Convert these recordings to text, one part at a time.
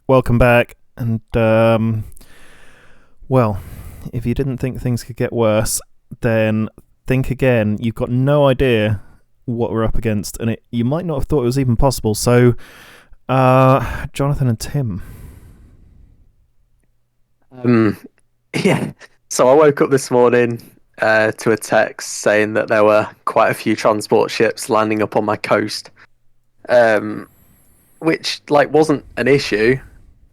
welcome back. And well, if you didn't think things could get worse, then think again. You've got no idea what we're up against, and you might not have thought it was even possible. So, Jonathan and Tim. Um, yeah. So I woke up this morning to a text saying that there were quite a few transport ships landing up on my coast, um, which wasn't an issue,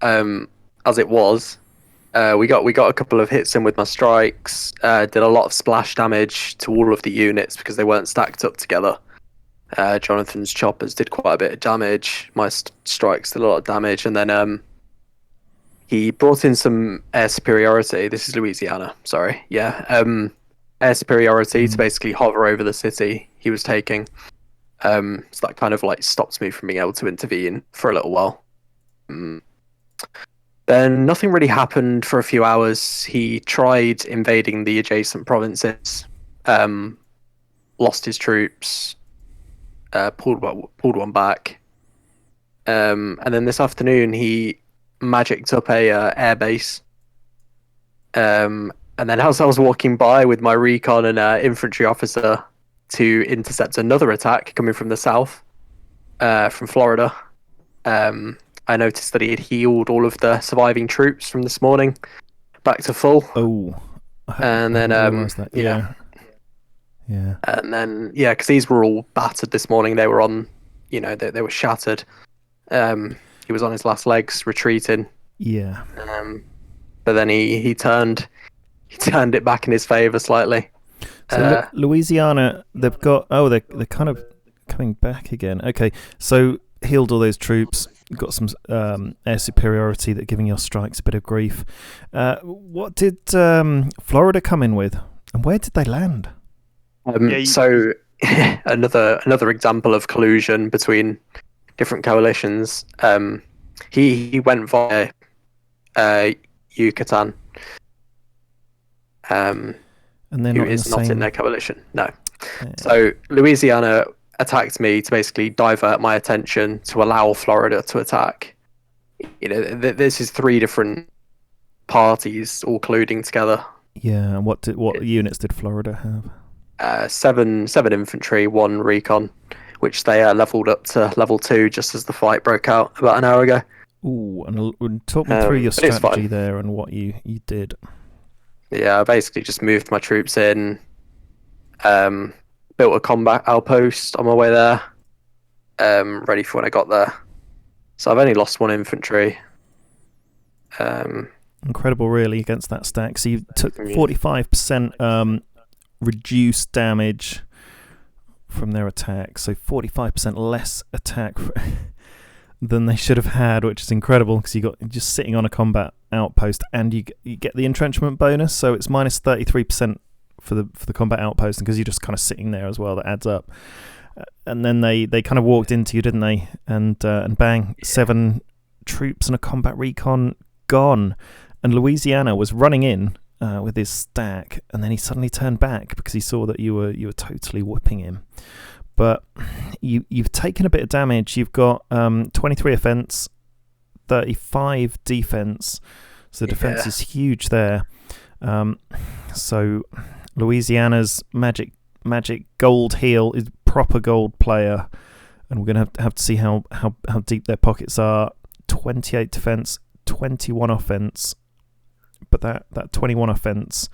as it was. We got a couple of hits in with my strikes. Did a lot of splash damage to all of the units because they weren't stacked up together. Jonathan's choppers did quite a bit of damage. My strikes did a lot of damage, and then he brought in some air superiority. This is Louisiana, sorry. Yeah. Air superiority to basically hover over the city he was taking. So that kind of stopped me from being able to intervene for a little while. Then nothing really happened for a few hours. He tried invading the adjacent provinces, lost his troops, pulled one back, and then this afternoon he magicked up a air base. And then as I was walking by with my recon and infantry officer to intercept another attack coming from the south, from Florida, I noticed that he had healed all of the surviving troops from this morning back to full. Oh, And then realised that. Yeah. And then because these were all battered this morning. They were on, they were shattered. He was on his last legs, retreating. Yeah. But then he turned it back in his favor slightly. So Louisiana, they've got they're kind of coming back again. Okay, so healed all those troops. Got some air superiority that giving your strikes a bit of grief. What did Florida come in with, and where did they land? So another example of collusion between different coalitions. He went via Yucatan. And they're who not is in the not same... in their coalition. No. Yeah. So Louisiana attacked me to basically divert my attention to allow Florida to attack. This is three different parties all colluding together. Yeah, and what units did Florida have? Seven infantry, one recon, which they leveled up to level 2 just as the fight broke out about an hour ago. Ooh, and talk me through your strategy there and what you did. Yeah, I basically just moved my troops in, built a combat outpost on my way there, ready for when I got there. So I've only lost one infantry. Incredible, really, against that stack. So you took 45% reduced damage from their attack, so 45% less attack than they should have had, which is incredible because you got just sitting on a combat outpost, and you get the entrenchment bonus, so it's minus 33% for the combat outpost, because you're just kind of sitting there as well. That adds up. And then they kind of walked into you, didn't they? And bang, 7 troops and a combat recon gone. And Louisiana was running in with his stack, and then he suddenly turned back because he saw that you were totally whipping him. But you've taken a bit of damage. You've got 23 offense, 35 defense. So the defense is huge there. So Louisiana's magic gold heal is proper gold player, and we're going to have to see how deep their pockets are. 28 defense, 21 offense, but that 21 offense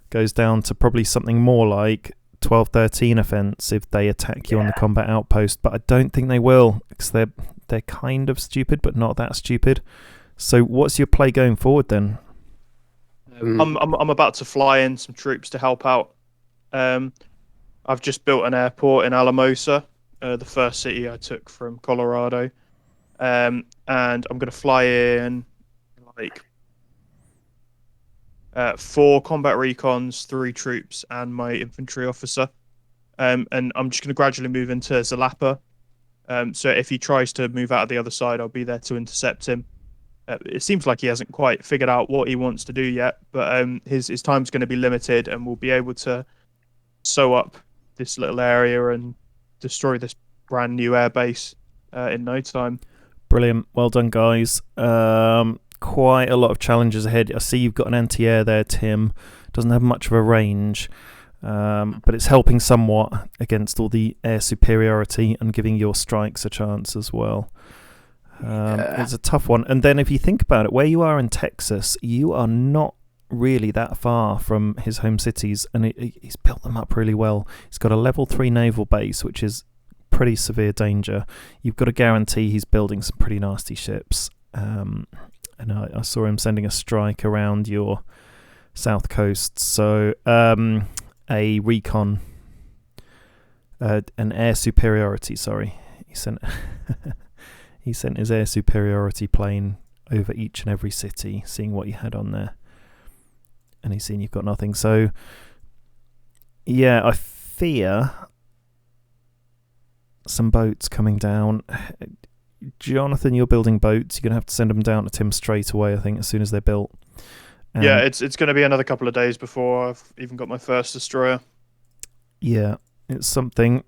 goes down to probably something more like 12, 13 offense if they attack you on the combat outpost, but I don't think they will, because they're kind of stupid, but not that stupid. So what's your play going forward then? I'm about to fly in some troops to help out. I've just built an airport in Alamosa, the first city I took from Colorado, and I'm going to fly in 4 combat recons, 3 troops, and my infantry officer. And I'm just going to gradually move into Zalapa. So if he tries to move out of the other side, I'll be there to intercept him. It seems like he hasn't quite figured out what he wants to do yet, but his time's going to be limited, and we'll be able to sew up this little area and destroy this brand new airbase in no time. Brilliant. Well done, guys. Quite a lot of challenges ahead. I see you've got an anti-air there, Tim. Doesn't have much of a range, but it's helping somewhat against all the air superiority and giving your strikes a chance as well. It's a tough one. And then if you think about it, where you are in Texas, you are not really that far from his home cities, and he's built them up really well. He's got a level 3 naval base, which is pretty severe danger. You've got to guarantee he's building some pretty nasty ships. And I saw him sending a strike around your south coast. So a recon, an air superiority. Sorry, he sent he sent his air superiority plane over each and every city, seeing what you had on there, and he's seen you've got nothing. So yeah, I fear some boats coming down. Jonathan, you're building boats. You're going to have to send them down to Tim straight away, I think, as soon as they're built. Yeah, it's going to be another couple of days before I've even got my first destroyer. Yeah, it's something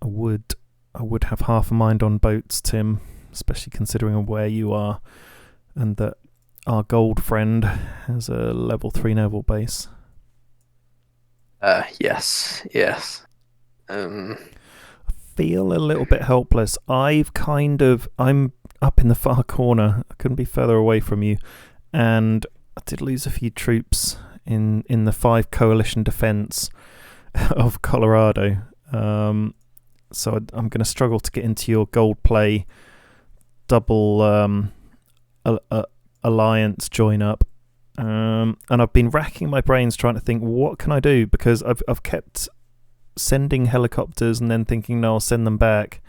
I would have half a mind on boats, Tim, especially considering where you are and that our gold friend has a level 3 naval base. Yes. Feel a little bit helpless. I'm up in the far corner. I couldn't be further away from you, and I did lose a few troops in the 5 coalition defense of Colorado. So I'm going to struggle to get into your gold play double alliance join up. And I've been racking my brains trying to think, what can I do, because I've kept sending helicopters and then thinking, no, I'll send them back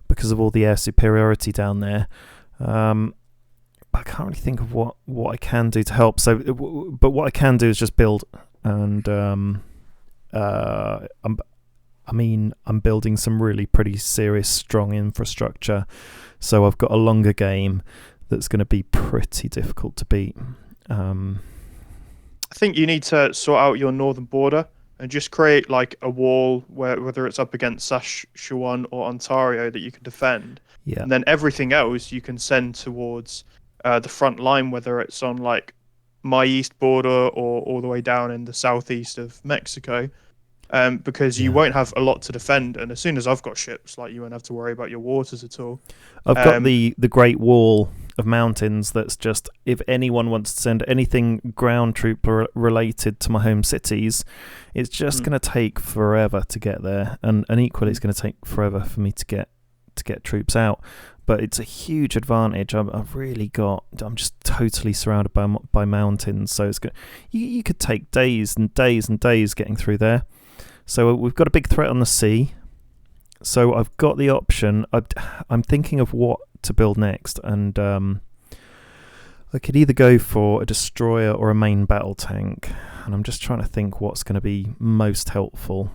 because of all the air superiority down there. But I can't really think of what I can do to help. So, but what I can do is just build, and I'm building some really pretty serious, strong infrastructure. So I've got a longer game that's going to be pretty difficult to beat. I think you need to sort out your northern border and just create like a wall whether it's up against Saskatchewan or Ontario that you can defend. Yeah. And then everything else you can send towards the front line, whether it's on like my east border or all the way down in the southeast of Mexico, because you won't have a lot to defend. And as soon as I've got ships, like, you won't have to worry about your waters at all. I've got the Great Wall of mountains that's just, if anyone wants to send anything ground troop related to my home cities, it's just going to take forever to get there, and equally it's going to take forever for me to get troops out. But it's a huge advantage. I'm just totally surrounded by mountains, so it's you could take days and days and days getting through there. So we've got a big threat on the sea. So I've got the option. I'm thinking of what to build next, and I could either go for a destroyer or a main battle tank, and I'm just trying to think what's going to be most helpful.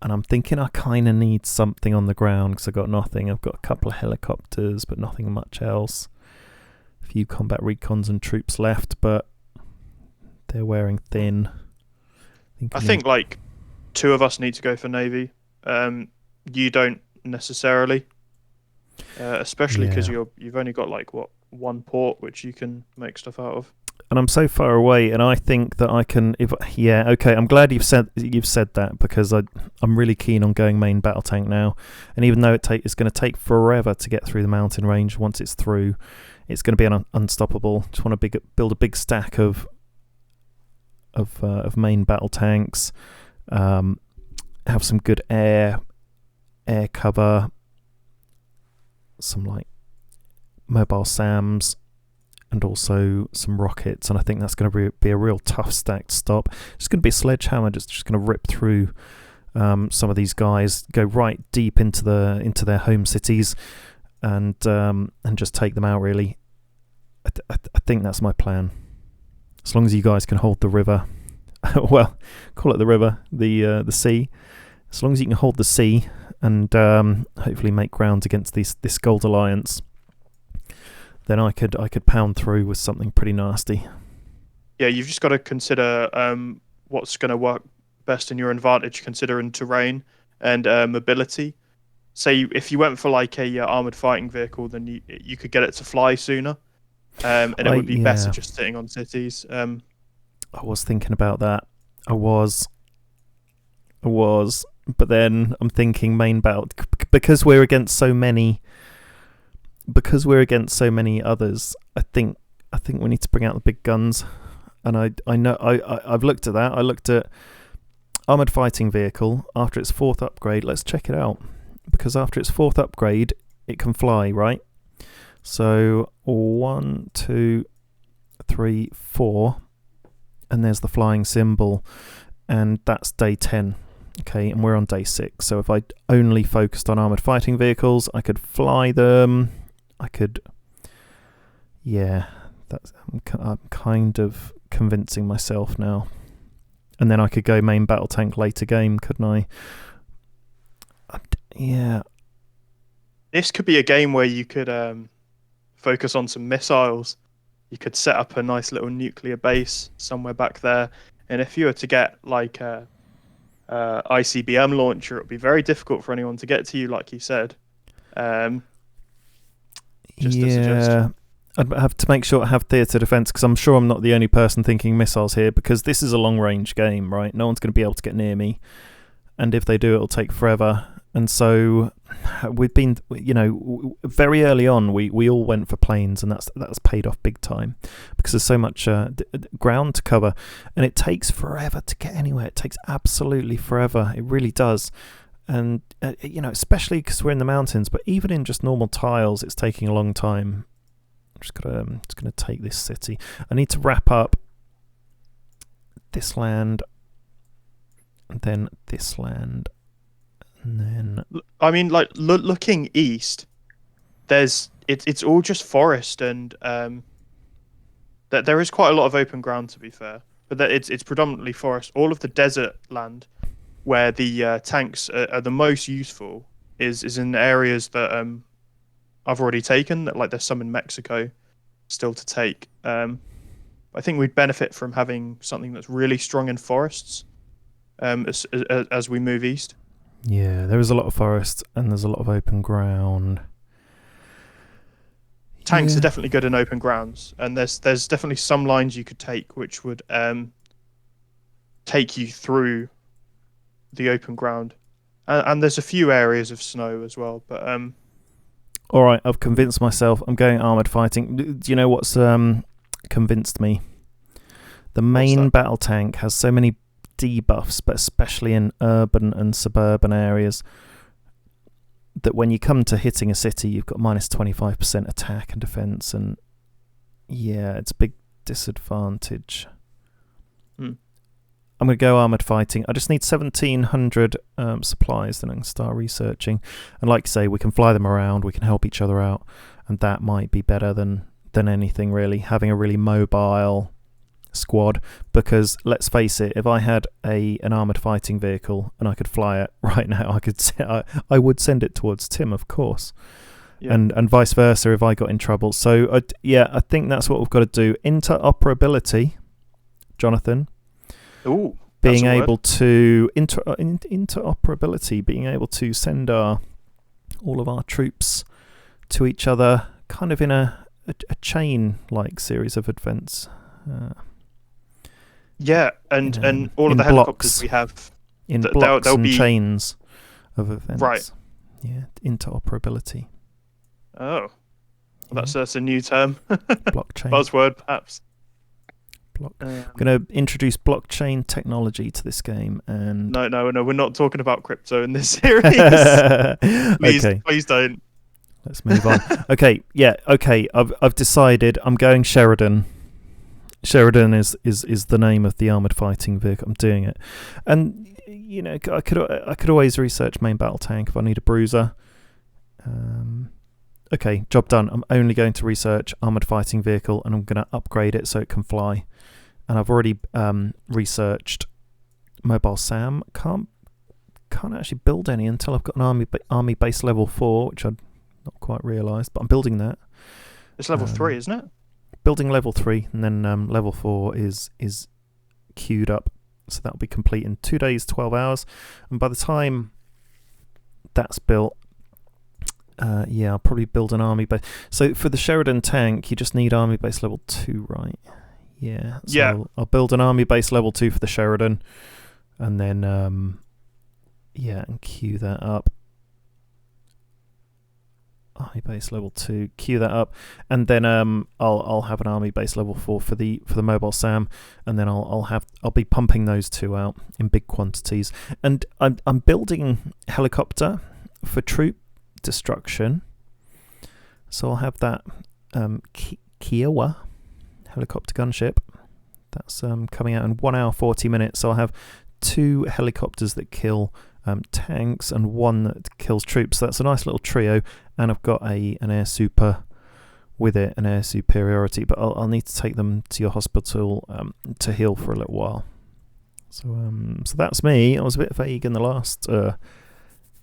And I'm thinking I kind of need something on the ground because I've got nothing. I've got a couple of helicopters, but nothing much else. A few combat recons and troops left, but they're wearing thin. I think like 2 of us need to go for Navy. You don't necessarily, especially because you've only got like one port which you can make stuff out of. And I'm so far away, and I think that I can. I'm glad you've said that, because I'm really keen on going main battle tank now. And even though it's going to take forever to get through the mountain range, once it's through, it's going to be unstoppable. Just want to build a big stack of main battle tanks. Have some good air cover, some like mobile SAMs, and also some rockets. And I think that's going to be a real tough stack to stop. It's going to be a sledgehammer, just going to rip through some of these guys, go right deep into their home cities, and just take them out. Really, I think that's my plan. As long as you guys can hold the river, well, call it the river, the sea. As long as you can hold the sea and hopefully make ground against this Gold Alliance, then I could pound through with something pretty nasty. Yeah, you've just got to consider what's going to work best in your advantage, considering terrain and mobility. say if you went for like a armored fighting vehicle, then you could get it to fly sooner, and it would be better just sitting on cities. I was thinking about that. I was, but then I'm thinking main battle because we're against so many others. I think we need to bring out the big guns, and I've looked at that. I looked at armored fighting vehicle after its 4th upgrade. Let's check it out, because after its 4th upgrade, it can fly, right? So 1, 2, 3, 4, and there's the flying symbol, and that's day 10. Okay, and we're on day 6. So if I only focused on armored fighting vehicles, I could fly them. I could, I'm kind of convincing myself now. And then I could go main battle tank later game, couldn't I? Yeah. This could be a game where you could focus on some missiles. You could set up a nice little nuclear base somewhere back there, and if you were to get like a ICBM launcher, it would be very difficult for anyone to get to you, like you said. Just a suggestion. I'd have to make sure I have theatre defence, because I'm sure I'm not the only person thinking missiles here, because this is a long-range game, right? No one's going to be able to get near me, and if they do, it'll take forever. And so we've been, very early on, we all went for planes, and that's paid off big time, because there's so much ground to cover, and it takes forever to get anywhere. It takes absolutely forever. It really does. And, especially because we're in the mountains, but even in just normal tiles, it's taking a long time. I'm just gonna take this city. I need to wrap up this land, and then this land, and then. I mean, like looking east, it's all just forest, and that there is quite a lot of open ground, to be fair, but it's predominantly forest. All of the desert land, where the tanks are the most useful, is in areas that I've already taken. Like there's some in Mexico still to take. I think we'd benefit from having something that's really strong in forests as we move east. Yeah, there is a lot of forest and there's a lot of open ground. Tanks are definitely good in open grounds, and there's definitely some lines you could take which would take you through the open ground, and there's a few areas of snow as well, but all right, I've convinced myself I'm going armoured fighting. Do you know what's convinced me? The main battle tank has so many debuffs, but especially in urban and suburban areas, that when you come to hitting a city, you've got minus 25% attack and defence, and it's a big disadvantage. I'm going to go armoured fighting. I just need 1,700 supplies, then I can start researching. And like you say, we can fly them around, we can help each other out, and that might be better than anything, really, having a really mobile squad. Because let's face it, if I had an armoured fighting vehicle and I could fly it right now, I would send it towards Tim, of course. Yeah. And vice versa if I got in trouble. So, I think that's what we've got to do. Interoperability, Jonathan. Ooh, being able to interoperability, being able to send all of our troops to each other, kind of in a chain-like series of events. And all of the helicopters we have in blocks and chains of events. Right. Yeah, interoperability. Oh, well, that's a new term. Blockchain buzzword, perhaps. I'm going to introduce blockchain technology to this game, and no, we're not talking about crypto in this series. Please don't. Let's move on. Okay. I've decided I'm going Sheridan. Sheridan is the name of the armored fighting vehicle. I'm doing it, and I could always research main battle tank if I need a bruiser. Okay, job done. I'm only going to research armored fighting vehicle, and I'm going to upgrade it so it can fly. And I've already researched mobile SAM. Can't actually build any until I've got an army base level 4, which I'd not quite realised, but I'm building that. It's level 3, isn't it? Building level 3, and then level 4 is queued up, so that'll be complete in 2 days, 12 hours. And by the time that's built, Yeah, I'll probably build an army base. So for the Sheridan tank, you just need army base level 2, right? Yeah. So Yeah. I'll build an army base level 2 for the Sheridan, and then and queue that up. Army base level 2, queue that up, and then I'll have an army base level 4 for the mobile SAM, and then I'll be pumping those two out in big quantities. And I'm building helicopter for troop destruction, so I'll have that Kiowa helicopter gunship that's coming out in 1 hour 40 minutes. So I'll have 2 helicopters that kill tanks and 1 that kills troops. So that's a nice little trio, and I've got an air super with it, an air superiority, but I'll need to take them to your hospital to heal for a little while. So that's me. I was a bit vague in the last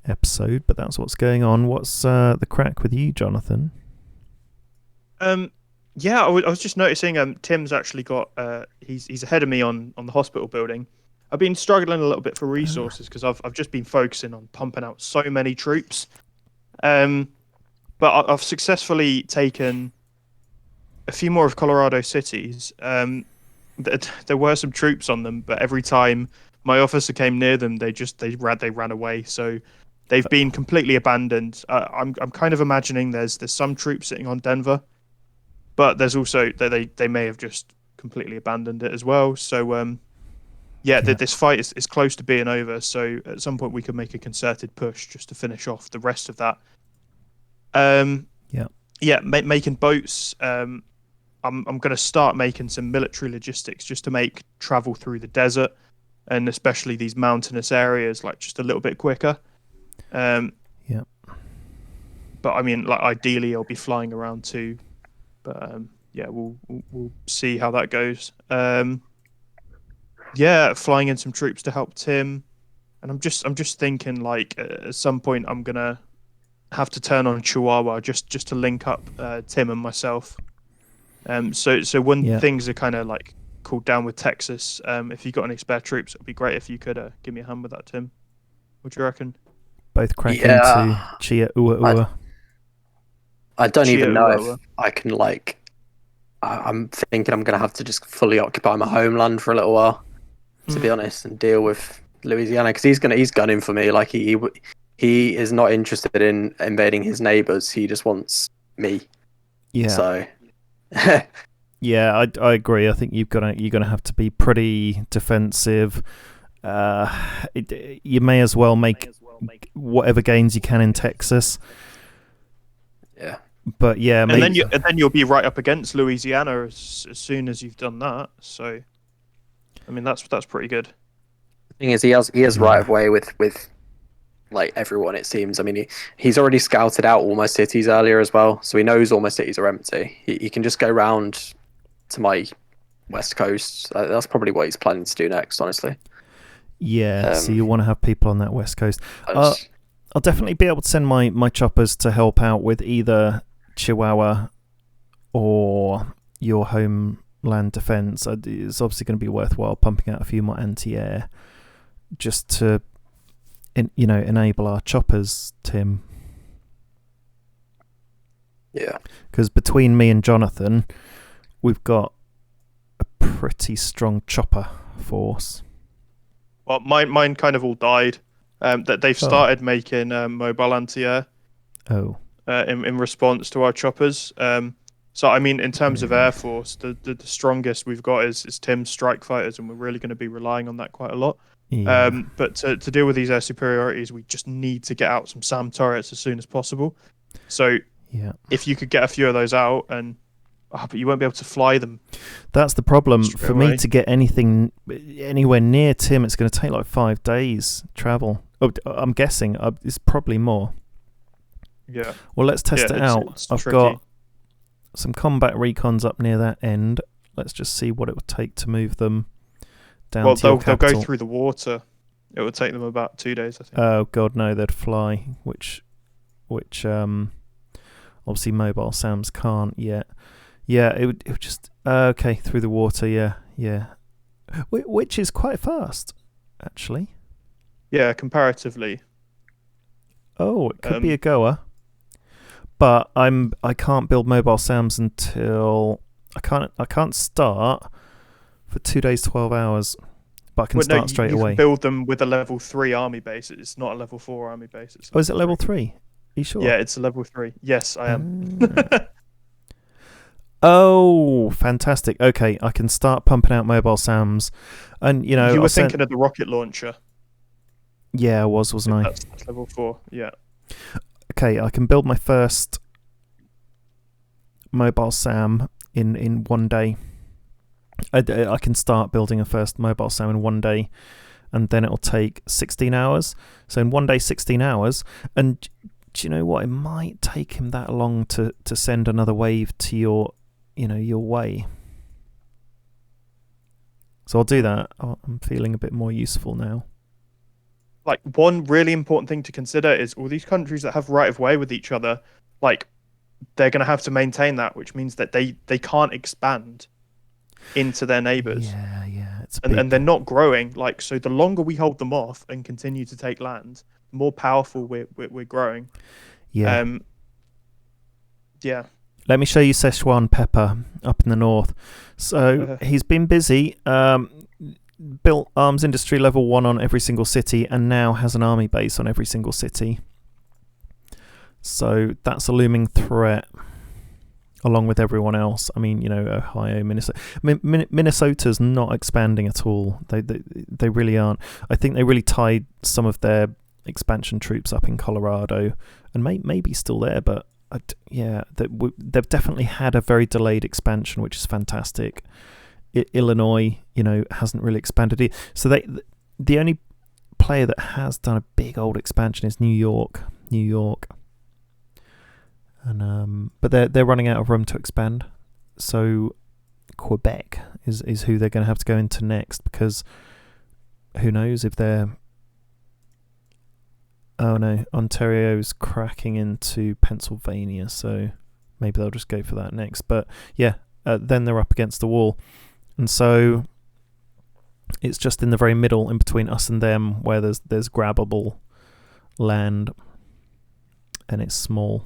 episode, but that's what's going on. What's the crack with you, Jonathan? Yeah, I was just noticing Tim's actually got he's ahead of me on the hospital building. I've been struggling a little bit for resources because I've just been focusing on pumping out so many troops. But I've successfully taken a few more of Colorado cities. There were some troops on them, but every time my officer came near them, they ran away. So they've been completely abandoned. I'm kind of imagining there's some troops sitting on Denver, but there's also they may have just completely abandoned it as well. So this fight is close to being over. So at some point we could make a concerted push just to finish off the rest of that. Making boats. I'm going to start making some military logistics just to make travel through the desert and especially these mountainous areas like just a little bit quicker. But I mean, like ideally, I'll be flying around too. But we'll see how that goes. Flying in some troops to help Tim, and I'm just thinking like at some point I'm gonna have to turn on Chihuahua just to link up Tim and myself. So when things are kind of like cooled down with Texas, if you got any spare troops, it'd be great if you could give me a hand with that, Tim. What do you reckon? Both crack into Chia Ua Ua. I don't even know if I can like. I'm thinking I'm gonna have to just fully occupy my homeland for a little while, to be honest, and deal with Louisiana because he's gunning for me. Like he is not interested in invading his neighbors. He just wants me. Yeah. So. Yeah, I agree. I think you're gonna have to be pretty defensive. You may as well make whatever gains you can in Texas. Yeah. But yeah, and then you'll be right up against Louisiana as soon as you've done that. So, I mean, that's pretty good. The thing is, he has right of way with like everyone. It seems. I mean, he's already scouted out all my cities earlier as well, so he knows all my cities are empty. He can just go round to my west coast. That's probably what he's planning to do next, honestly. Yeah. So you want to have people on that west coast. I'll definitely be able to send my choppers to help out with either Chihuahua or your homeland defense. It's obviously going to be worthwhile pumping out a few more anti-air just to enable our choppers, Tim. Yeah, because between me and Jonathan, we've got a pretty strong chopper force. Well, mine kind of all died. That they've started making mobile anti-air. In response to our choppers. So I mean, in terms of Air Force, the strongest we've got is Tim's strike fighters, and we're really going to be relying on that quite a lot. Yeah. But to deal with these air superiorities, we just need to get out some SAM turrets as soon as possible. So if you could get a few of those out, but you won't be able to fly them. That's the problem. For me to get anything anywhere near Tim, it's going to take like 5 days travel. I'm guessing it's probably more. Yeah. Well, let's test it out. I've got some combat recons up near that end. Let's just see what it would take to move them down to your capital. They'll go through the water. It would take them about 2 days, I think. Oh God, no! They'd fly, which obviously mobile SAMs can't yet. Yeah, it would just through the water. Yeah, which is quite fast, actually. Yeah, comparatively. Oh, it could be a goer. but I can't build mobile SAMs until I can't start for 2 days 12 hours, but I can start straight away. You can build them with a level 3 army base. It's not a level 4 army base. Oh, is it level 3? Are you sure? Yeah, it's a level 3. Yes, I am. Oh, fantastic. Okay, I can start pumping out mobile SAMs. And, you know... You were thinking of the rocket launcher. Yeah, I wasn't I? That's level 4, yeah. Okay, I can build my first mobile SAM in 1 day. I can start building a first mobile SAM in 1 day, and then it'll take 16 hours. So in 1 day, 16 hours. And do you know what? It might take him that long to send another wave to your way. So I'll do that. I'm feeling a bit more useful now. Like, one really important thing to consider is all these countries that have right of way with each other, like, they're going to have to maintain that, which means that they can't expand into their neighbors. Yeah, it's and they're not growing. Like, so the longer we hold them off and continue to take land, the more powerful we're growing. Yeah. Yeah. Let me show you Szechuan pepper up in the north. So he's been busy, built arms industry level 1 on every single city, and now has an army base on every single city. So that's a looming threat, along with everyone else. I mean, Ohio, Minnesota. Minnesota's not expanding at all. They really aren't. I think they really tied some of their expansion troops up in Colorado, and maybe still there, but they've definitely had a very delayed expansion, which is fantastic. Illinois, hasn't really expanded either. So the only player that has done a big old expansion is New York. And but they're running out of room to expand. So Quebec is who they're going to have to go into next, because who knows if they're... Oh no, Ontario's cracking into Pennsylvania, so maybe they'll just go for that next. But yeah, then they're up against the wall. And so it's just in the very middle, in between us and them, where there's grabbable land, and it's small.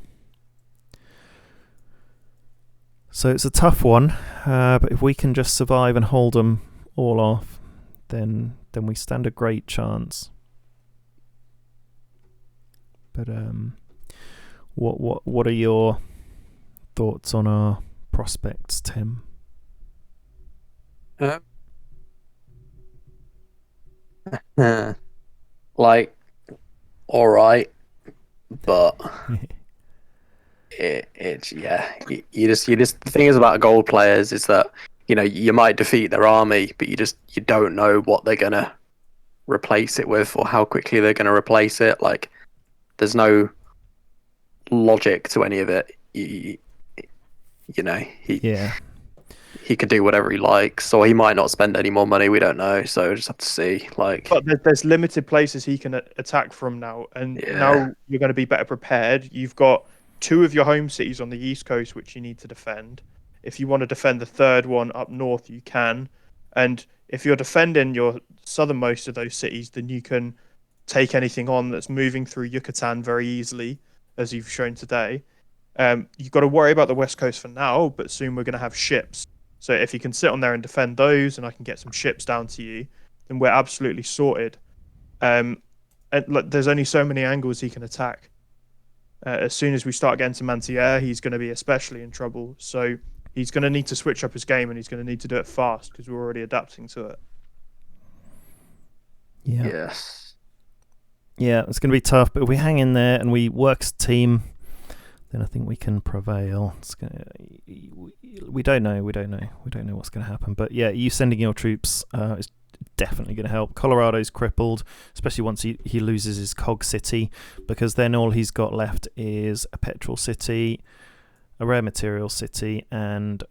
So it's a tough one, but if we can just survive and hold them all off, then we stand a great chance. But what are your thoughts on our prospects, Tim? Like, all right, but it's you just the thing is about gold players is that you might defeat their army, but you don't know what they're gonna replace it with or how quickly they're gonna replace it. Like, there's no logic to any of it. He can do whatever he likes, or he might not spend any more money. We don't know, so we just have to see. But there's limited places he can attack from now, and now you're going to be better prepared. You've got 2 of your home cities on the East Coast which you need to defend. If you want to defend the third one up north, you can. And if you're defending your southernmost of those cities, then you can take anything on that's moving through Yucatan very easily, as you've shown today. You've got to worry about the West Coast for now, but soon we're going to have ships. So if you can sit on there and defend those, and I can get some ships down to you, then we're absolutely sorted. And there's only so many angles he can attack. As soon as we start getting to Mantier, he's going to be especially in trouble. So he's going to need to switch up his game, and he's going to need to do it fast, because we're already adapting to it. Yeah. Yes. Yeah, it's going to be tough, but if we hang in there and we work as a team, then I think we can prevail. We don't know what's going to happen. But yeah, you sending your troops is definitely going to help. Colorado's crippled, especially once he loses his cog city, because then all he's got left is a petrol city, a rare material city, and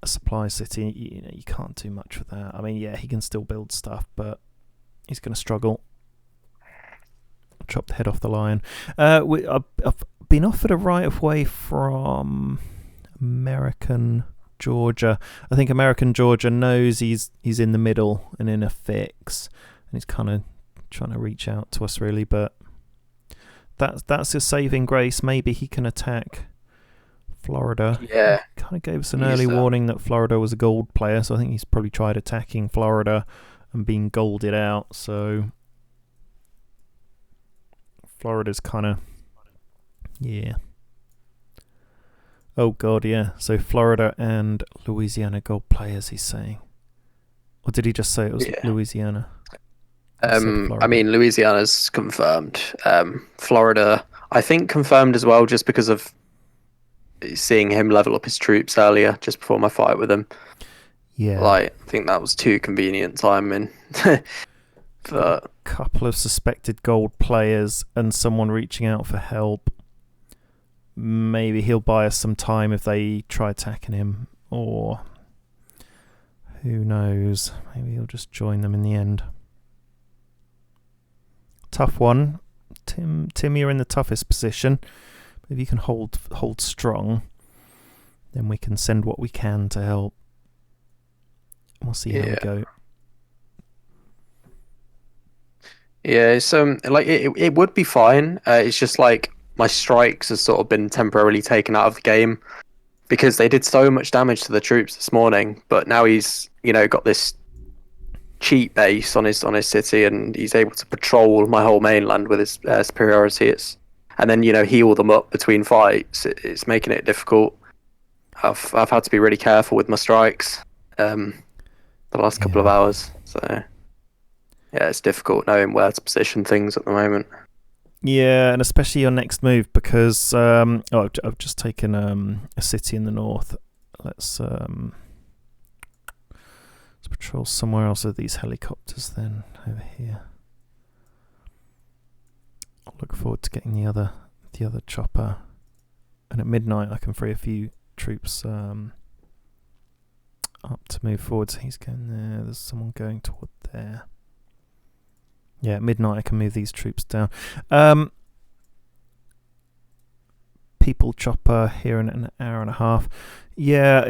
a supply city. You can't do much with that. I mean, yeah, he can still build stuff, but he's going to struggle. Chop the head off the lion. I've been offered a right of way from American Georgia. I think American Georgia knows he's in the middle and in a fix, and he's kind of trying to reach out to us really, but that's his saving grace. Maybe he can attack Florida. Yeah. He kind of gave us an He's, early warning that Florida was a gold player, so I think he's probably tried attacking Florida and being golded out. So Florida's kind of, yeah. Oh god, yeah. So Florida and Louisiana gold players, he's saying. Or did he just say it was Louisiana? I mean, Louisiana's confirmed. Florida, I think, confirmed as well, just because of seeing him level up his troops earlier, just before my fight with him. Yeah. Like, I think that was too convenient timing. But a couple of suspected gold players and someone reaching out for help. Maybe he'll buy us some time if they try attacking him, or who knows? Maybe he'll just join them in the end. Tough one. Tim, you're in the toughest position. If you can hold strong, then we can send what we can to help. We'll see how we go. Yeah, so like it would be fine. It's just like my strikes has sort of been temporarily taken out of the game because they did so much damage to the troops this morning. But now he's got this cheat base on his city, and he's able to patrol my whole mainland with his superiority. And then heal them up between fights. It's making it difficult. I've had to be really careful with my strikes the last couple of hours. So yeah, it's difficult knowing where to position things at the moment. Yeah, and especially your next move, because I've just taken a city in the north. Let's patrol somewhere else with these helicopters then, over here. I'll look forward to getting the other chopper, and at midnight I can free a few troops up to move forward. So he's going there. There's someone going toward there. Yeah, at midnight I can move these troops down. People chopper here in an hour and a half. Yeah,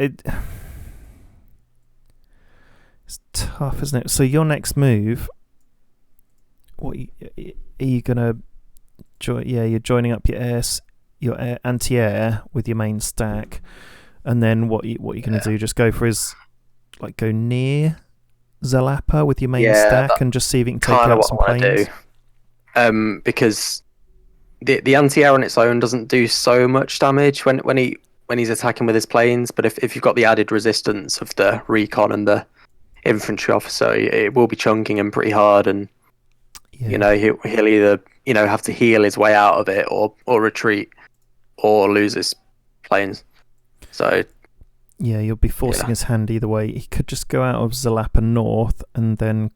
it's tough, isn't it? So your next move, what are you gonna join? Yeah, you're joining up your anti-air with your main stack, and then what you're gonna do? Just go for his, like, go near Zalapa with your main stack and just see if you can take out some planes. Because the anti-air on its own doesn't do so much damage when he's attacking with his planes, but if you've got the added resistance of the recon and the infantry officer, it will be chunking him pretty hard, and he'll either have to heal his way out of it or retreat or lose his planes. So yeah, you'll be forcing his hand either way. He could just go out of Zalapa north, and then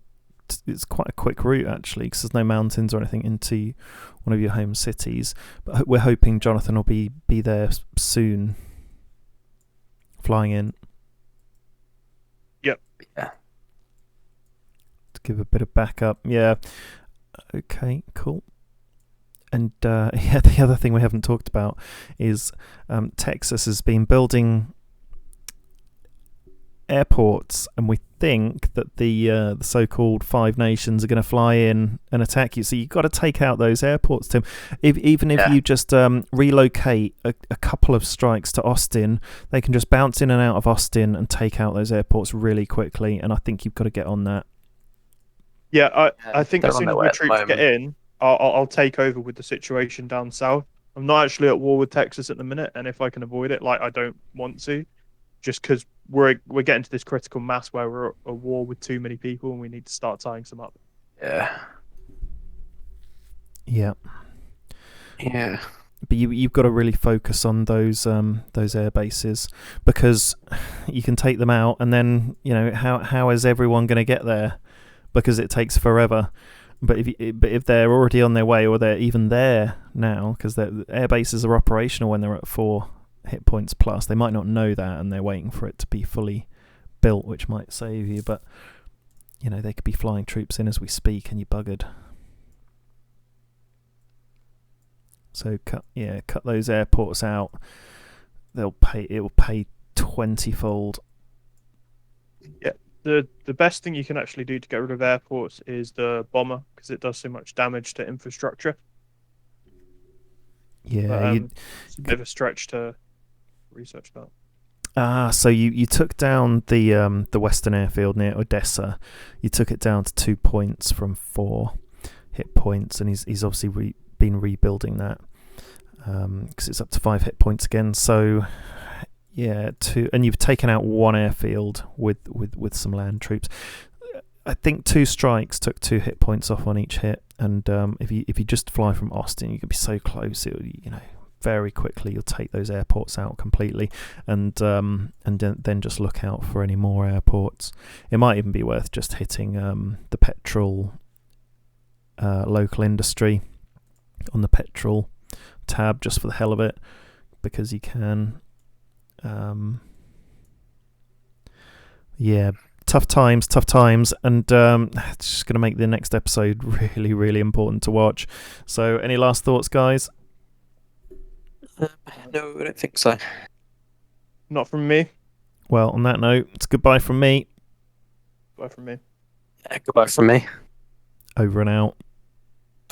it's quite a quick route actually, because there's no mountains or anything into one of your home cities. But we're hoping Jonathan will be there soon, flying in. Yep. Yeah. To give a bit of backup. Yeah. Okay. Cool. And the other thing we haven't talked about is Texas has been building airports, and we think that the so-called Five Nations are going to fly in and attack you. So you've got to take out those airports, Tim. Even if you just relocate a couple of strikes to Austin, they can just bounce in and out of Austin and take out those airports really quickly. And I think you've got to get on that. Yeah, I think as soon as my troops get in, I'll take over with the situation down south. I'm not actually at war with Texas at the minute, and if I can avoid it, like, I don't want to, just because we're getting to this critical mass where we're at a war with too many people, and we need to start tying some up. Yeah. But you've got to really focus on those air bases, because you can take them out, and then how is everyone going to get there? Because it takes forever. But if they're already on their way, or they're even there now, because the air bases are operational when they're at 4 hit points plus, they might not know that, and they're waiting for it to be fully built, which might save you. But they could be flying troops in as we speak, and you're buggered. So cut those airports out. It will pay 20-fold. Yeah. The best thing you can actually do to get rid of airports is the bomber, because it does so much damage to infrastructure. Yeah, it's a bit of a stretch to research that. So you took down the Western airfield near Odessa. You took it down to 2 points from 4 hit points, and he's obviously been rebuilding that because it's up to 5 hit points again. So yeah, and you've taken out 1 airfield with some land troops. I think 2 strikes took 2 hit points off on each hit, and if you just fly from Austin, you could be so close. Very quickly you'll take those airports out completely, and then just look out for any more airports. It might even be worth just hitting the petrol local industry on the petrol tab just for the hell of it, because you can. Yeah, tough times, and it's just going to make the next episode really, really important to watch. So, any last thoughts, guys? No, I don't think so. Not from me. Well, on that note, it's goodbye from me. Bye from me. Goodbye from me. Over and out.